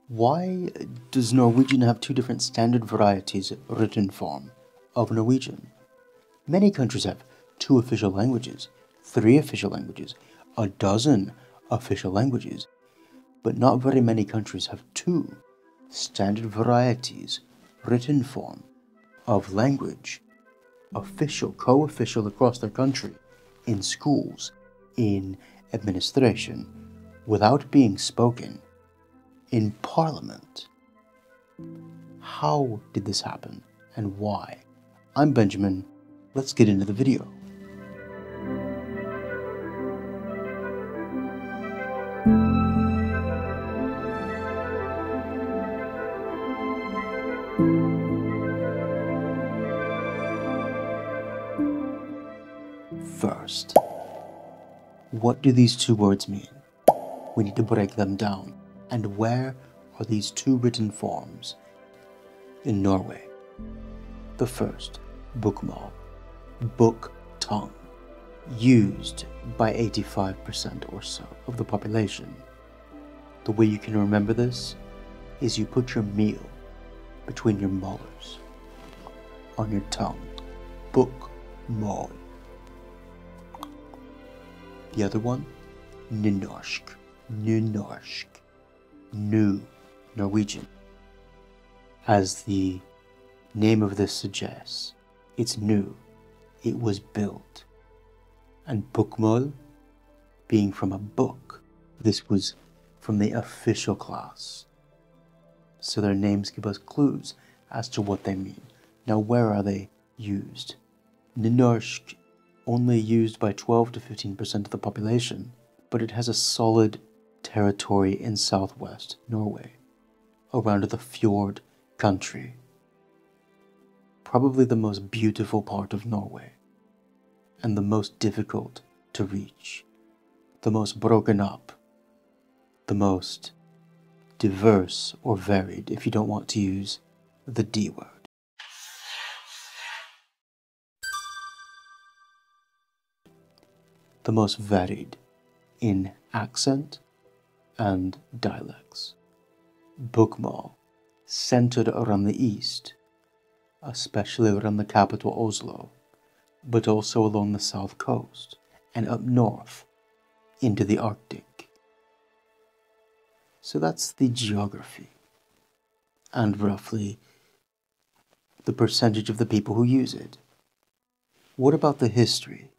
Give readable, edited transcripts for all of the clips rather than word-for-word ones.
Why does Norwegian have two different standard varieties written form of Norwegian? Many countries have 2 official languages, 3 official languages, a dozen official languages, but not very many countries have 2 standard varieties written form of language, official, co-official across their country, in schools, in administration, without being spoken, in Parliament. How did this happen, and why? I'm Benjamin. Let's get into the video. First, what do these 2 words mean? We need to break them down. And where are these 2 written forms in Norway? The first, bokmål, book tongue, used by 85% or so of the population. The way you can remember this is you put your meal between your molars on your tongue. Bokmål. The other one, nynorsk, nynorsk, new Norwegian. As the name of this suggests, it's new, it was built. And bokmål, being from a book, this was from the official class. So their names give us clues as to what they mean. Now, where are they used? Nynorsk, only used by 12 to 15% of the population, but it has a solid territory in southwest Norway, around the fjord country. Probably the most beautiful part of Norway, and the most difficult to reach, the most broken up, the most diverse or varied, if you don't want to use the D word. The most varied in accent and dialects. Bokmål, centered around the east, especially around the capital Oslo, but also along the south coast and up north into the Arctic. So that's the geography and roughly the percentage of the people who use it. What about the history?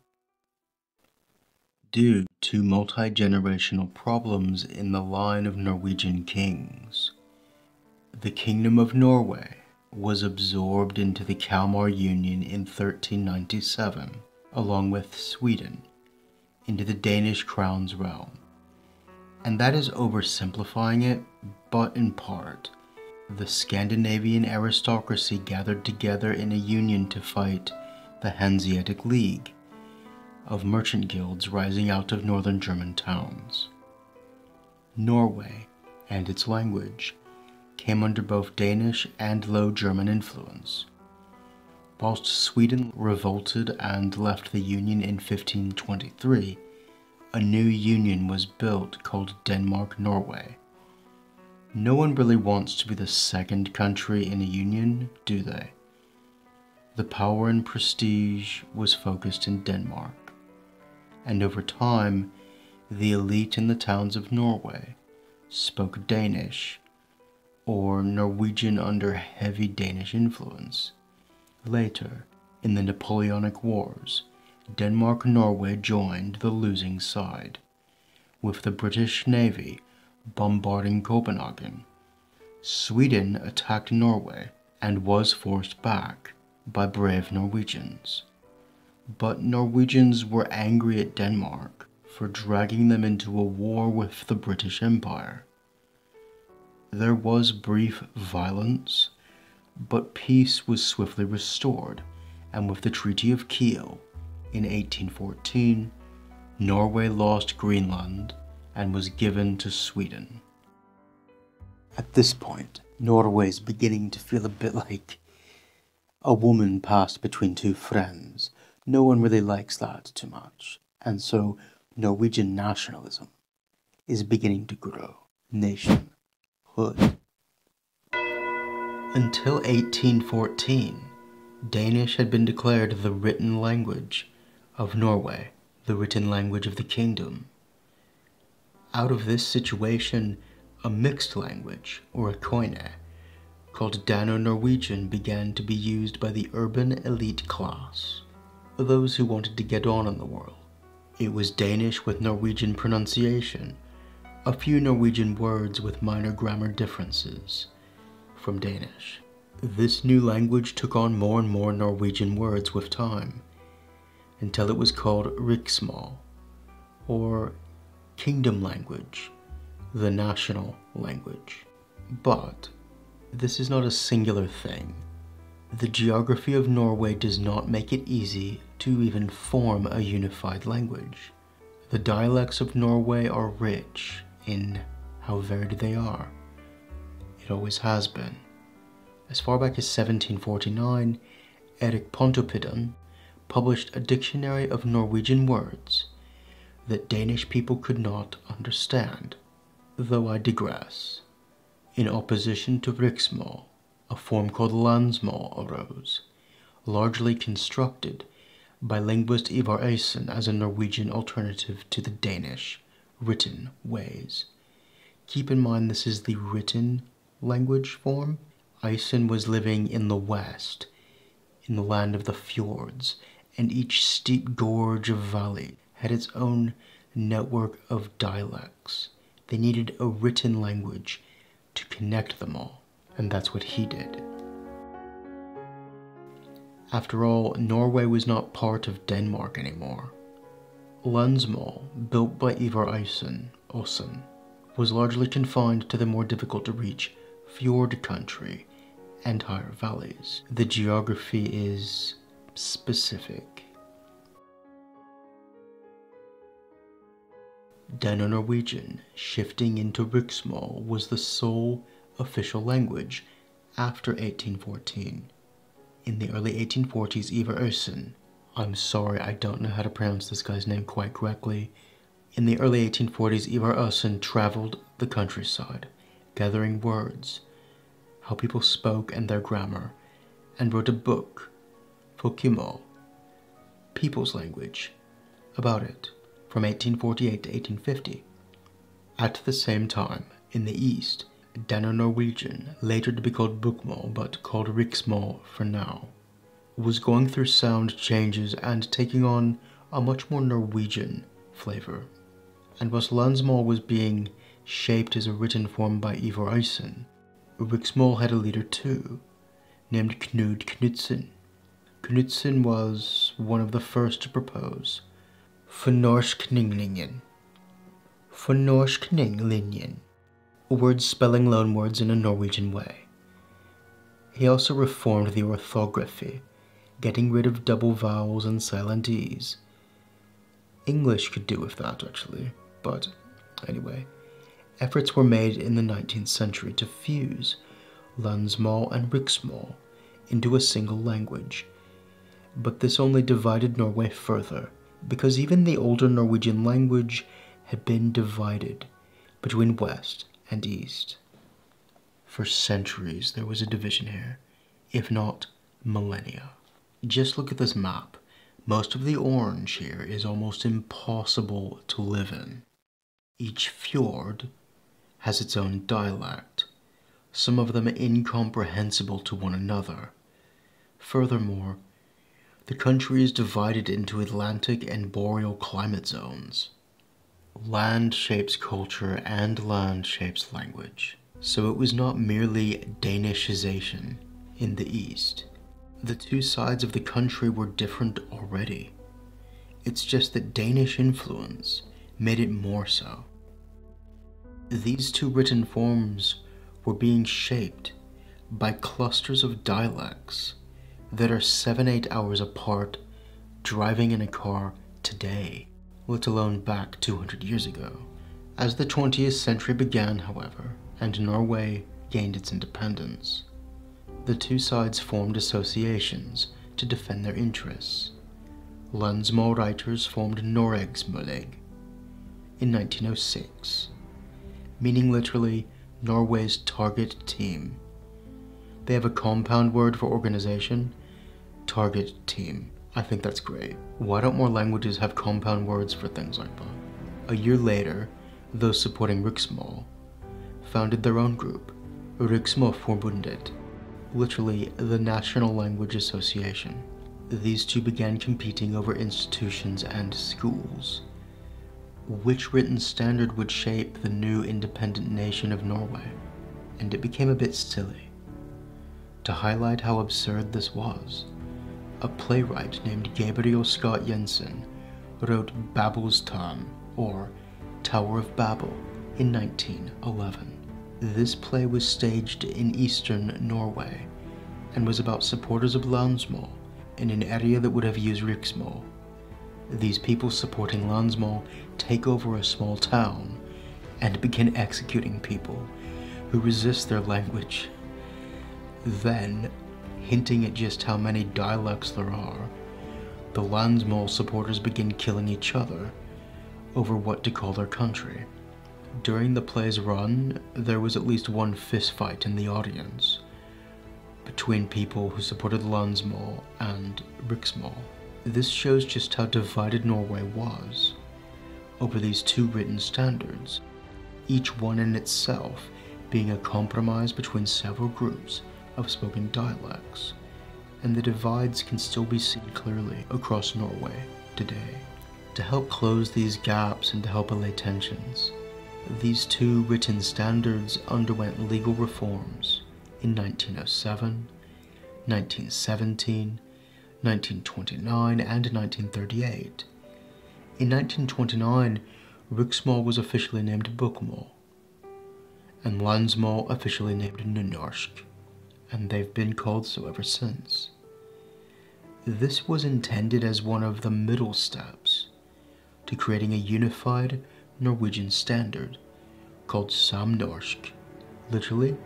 Due to multi-generational problems in the line of Norwegian kings, the Kingdom of Norway was absorbed into the Kalmar Union in 1397, along with Sweden, into the Danish crown's realm. And that is oversimplifying it, but in part, the Scandinavian aristocracy gathered together in a union to fight the Hanseatic League of merchant guilds rising out of northern German towns. Norway and its language came under both Danish and Low German influence. Whilst Sweden revolted and left the Union in 1523, a new union was built called Denmark-Norway. No one really wants to be the second country in a union, do they? The power and prestige was focused in Denmark, and over time, the elite in the towns of Norway spoke Danish, or Norwegian under heavy Danish influence. Later, in the Napoleonic Wars, Denmark-Norway joined the losing side, with the British Navy bombarding Copenhagen. Sweden attacked Norway and was forced back by brave Norwegians. But Norwegians were angry at Denmark for dragging them into a war with the British Empire. There was brief violence, but peace was swiftly restored, and with the Treaty of Kiel in 1814, Norway lost Greenland and was given to Sweden. At this point, Norway is beginning to feel a bit like a woman passed between 2 friends. No one really likes that too much, and so Norwegian nationalism is beginning to grow. Nationhood. Until 1814, Danish had been declared the written language of Norway, the written language of the kingdom. Out of this situation, a mixed language, or a koine, called Dano-Norwegian began to be used by the urban elite class, those who wanted to get on in the world. It was Danish with Norwegian pronunciation, a few Norwegian words with minor grammar differences from Danish. This new language took on more and more Norwegian words with time, until it was called riksmål, or kingdom language, the national language. But this is not a singular thing. The geography of Norway does not make it easy to even form a unified language. The dialects of Norway are rich in how varied they are. It always has been. As far back as 1749, Erik Pontoppidan published a dictionary of Norwegian words that Danish people could not understand, though I digress. In opposition to riksmål, a form called landsmål arose, largely constructed by linguist Ivar Knud as a Norwegian alternative to the Danish written ways. Keep in mind this is the written language form. Knud was living in the west, in the land of the fjords, and each steep gorge of valley had its own network of dialects. They needed a written language to connect them all, and that's what he did. After all, Norway was not part of Denmark anymore. Landsmål, built by Ivar Knud, was largely confined to the more difficult to reach fjord country and higher valleys. The geography is specific. Dano-Norwegian, shifting into riksmål, was the sole official language after 1814. In the early 1840s, Ivar Knud, I'm sorry, I don't know how to pronounce this guy's name quite correctly. In the early 1840s, Ivar Knud traveled the countryside, gathering words, how people spoke and their grammar, and wrote a book, Folkemål, People's Language, about it, from 1848 to 1850. At the same time, in the East, Dano-Norwegian, later to be called Bokmål but called riksmål for now, was going through sound changes and taking on a much more Norwegian flavor. And whilst landsmål was being shaped as a written form by Ivar Knud, riksmål had a leader too, named Knud Knudsen. Knudsen was one of the first to propose Fornorskningen, words spelling loanwords in a Norwegian way. He also reformed the orthography, getting rid of double vowels and silent E's. English could do with that, actually, but anyway. Efforts were made in the 19th century to fuse landsmål and riksmål into a single language, but this only divided Norway further, because even the older Norwegian language had been divided between West and East. For centuries there was a division here, if not millennia. Just look at this map. Most of the orange here is almost impossible to live in. Each fjord has its own dialect, some of them incomprehensible to one another. Furthermore, the country is divided into Atlantic and boreal climate zones. Land shapes culture and land shapes language, so it was not merely Danishization in the East. The two sides of the country were different already. It's just that Danish influence made it more so. These two written forms were being shaped by clusters of dialects that are 7-8 hours apart driving in a car today, let alone back 200 years ago. As the 20th century began, however, and Norway gained its independence, the two sides formed associations to defend their interests. Landsmål writers formed Norgesmålet in 1906, meaning literally Norway's target team. They have a compound word for organization, target team. I think that's great. Why don't more languages have compound words for things like that? A year later, those supporting Riksmål founded their own group, Riksmålsforbundet, literally the National Language Association. These two began competing over institutions and schools. Which written standard would shape the new independent nation of Norway? And it became a bit silly. To highlight how absurd this was, a playwright named Gabriel Scott Jensen wrote Babel's Tårn, or Tower of Babel, in 1911. This play was staged in eastern Norway and was about supporters of Landsmål in an area that would have used Riksmål. These people supporting Landsmål take over a small town and begin executing people who resist their language. Then, hinting at just how many dialects there are, the Landsmål supporters begin killing each other over what to call their country. During the play's run, there was at least one fistfight in the audience between people who supported Landsmål and Riksmål. This shows just how divided Norway was over these two written standards, each one in itself being a compromise between several groups of spoken dialects, and the divides can still be seen clearly across Norway today. To help close these gaps and to help allay tensions, these two written standards underwent legal reforms in 1907, 1917, 1929, and 1938. In 1929, Riksmål was officially named Bokmål, and Landsmål officially named Nynorsk, and they've been called so ever since. This was intended as one of the middle steps to creating a unified Norwegian standard called Samnorsk, literally,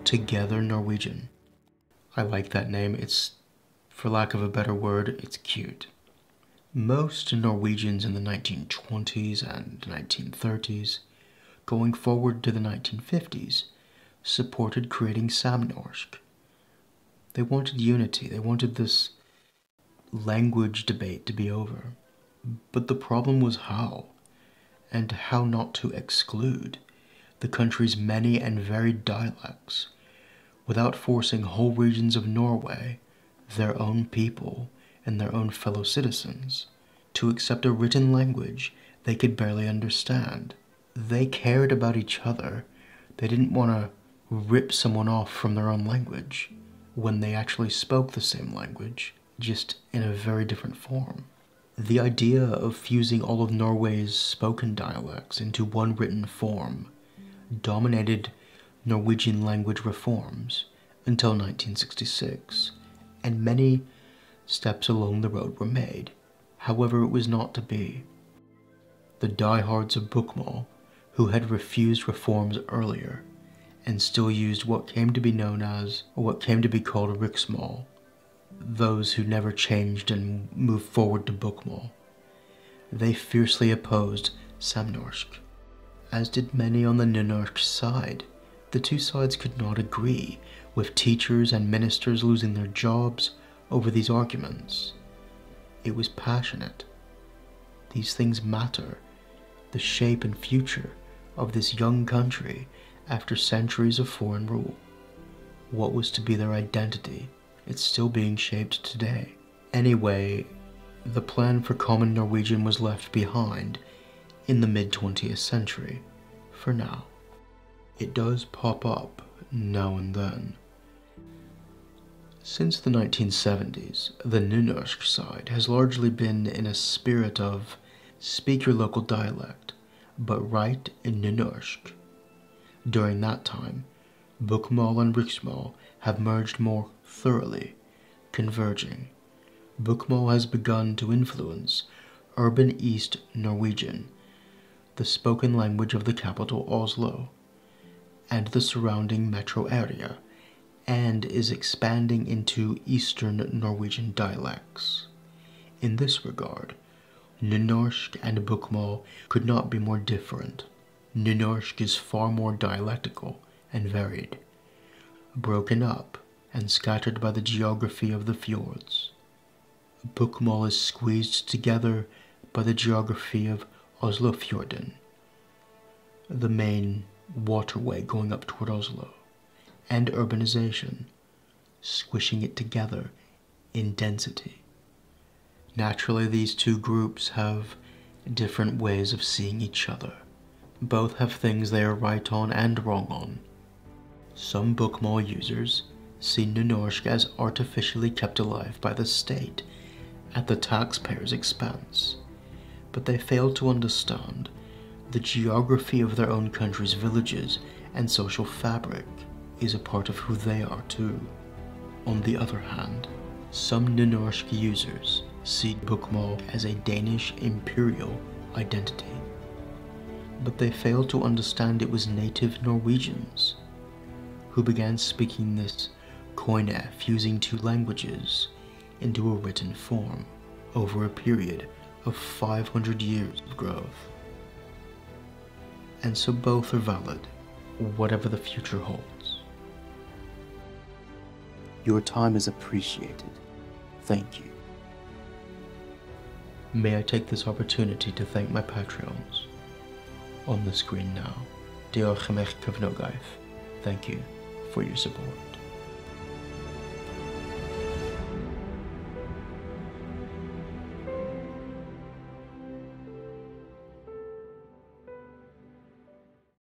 Together Norwegian. I like that name. It's, for lack of a better word, it's cute. Most Norwegians in the 1920s and 1930s, going forward to the 1950s, supported creating Samnorsk. They wanted unity. They wanted this language debate to be over. But the problem was how, and how not to exclude the country's many and varied dialects without forcing whole regions of Norway, their own people, and their own fellow citizens to accept a written language they could barely understand. They cared about each other. They didn't want to rip someone off from their own language when they actually spoke the same language, just in a very different form. The idea of fusing all of Norway's spoken dialects into one written form dominated Norwegian language reforms until 1966, and many steps along the road were made. However, it was not to be. The diehards of Bokmål, who had refused reforms earlier and still used what came to be known as, or what came to be called Riksmål, those who never changed and moved forward to Bokmål, they fiercely opposed Samnorsk, as did many on the Nynorsk side. The two sides could not agree, with teachers and ministers losing their jobs over these arguments. It was passionate. These things matter. The shape and future of this young country after centuries of foreign rule. What was to be their identity? It's still being shaped today. Anyway, the plan for Common Norwegian was left behind in the mid-20th century, for now. It does pop up now and then. Since the 1970s, the Nynorsk side has largely been in a spirit of speak your local dialect, but write in Nynorsk. During that time, Bokmål and Riksmål have merged more thoroughly, converging. Bokmål has begun to influence urban East Norwegian, the spoken language of the capital Oslo, and the surrounding metro area, and is expanding into Eastern Norwegian dialects. In this regard, Nynorsk and Bokmål could not be more different. Nynorsk is far more dialectical and varied, broken up and scattered by the geography of the fjords. Bokmål is squeezed together by the geography of Oslofjorden, the main waterway going up toward Oslo, and urbanization, squishing it together in density. Naturally, these two groups have different ways of seeing each other. Both have things they are right on and wrong on. Some Bokmål users see Nynorsk as artificially kept alive by the state at the taxpayer's expense, but they fail to understand the geography of their own country's villages and social fabric is a part of who they are too. On the other hand, some Nynorsk users see Bokmål as a Danish imperial identity, but they fail to understand it was native Norwegians who began speaking this koine, fusing two languages into a written form over a period of 500 years of growth. And so both are valid, whatever the future holds. Your time is appreciated. Thank you. May I take this opportunity to thank my Patreons. On the screen now, Diolch am eich cefnogaeth. Thank you for your support.